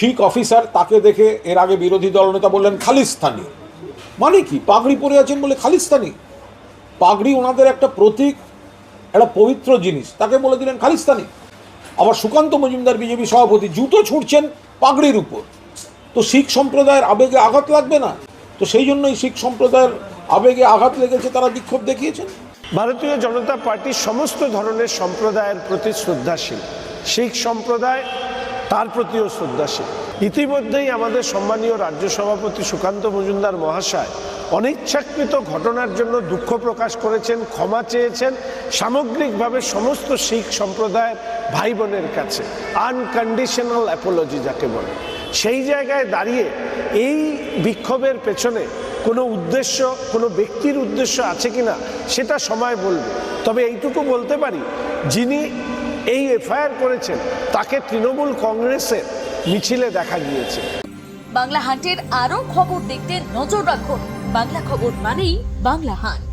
শিখ officer, তাকে দেখে এর আগে বিরোধী দলনেতা বললেন খালিস্তানি। মানে কি? পাগড়ি পরে আছেন বলে খালিস্তানি? পাগড়ি ওনাদের একটা প্রতীক, একটা পবিত্র জিনিস, তাকে বলে দিলেন খালিস্তানি। আবার সুকান্ত মজুমদার বিজেপি সভাপতি জুতো ছুটছেন পাগড়ির উপর। তো শিখ সম্প্রদায়ের আবেগে আঘাত লাগবে না? তো সেই জন্যই শিখ সম্প্রদায়ের আবেগে আঘাত লেগেছে, তারা বিক্ষোভ দেখিয়েছেন। ভারতীয় জনতা পার্টি সমস্ত ধরনের সম্প্রদায়ের প্রতি শ্রদ্ধাশীল। শিখ সম্প্রদায় তার প্রতিও শ্রদ্ধাশীল। ইতিমধ্যেই আমাদের সম্মানীয় রাজ্য সভাপতি সুকান্ত মজুমদার মহাশয় অনিচ্ছাকৃত ঘটনার জন্য দুঃখ প্রকাশ করেছেন, ক্ষমা চেয়েছেন সামগ্রিকভাবে সমস্ত শিখ সম্প্রদায়ের ভাই বোনের কাছে। আনকন্ডিশনাল অ্যাপোলজি যাকে বলে। সেই জায়গায় দাঁড়িয়ে এই বিক্ষোভের পেছনে কোনো উদ্দেশ্য, কোনো ব্যক্তির উদ্দেশ্য আছে কিনা সেটা সময় বলবে। তবে এইটুকু বলতে পারি, যিনি এই এফআইআর করেছেন তাকে তৃণমূল কংগ্রেসের মিছিলে দেখা গিয়েছে। বাংলা হান্টের আরও খবর দেখতে নজর রাখুন। বাংলা খবর মানেই বাংলা হান্ট।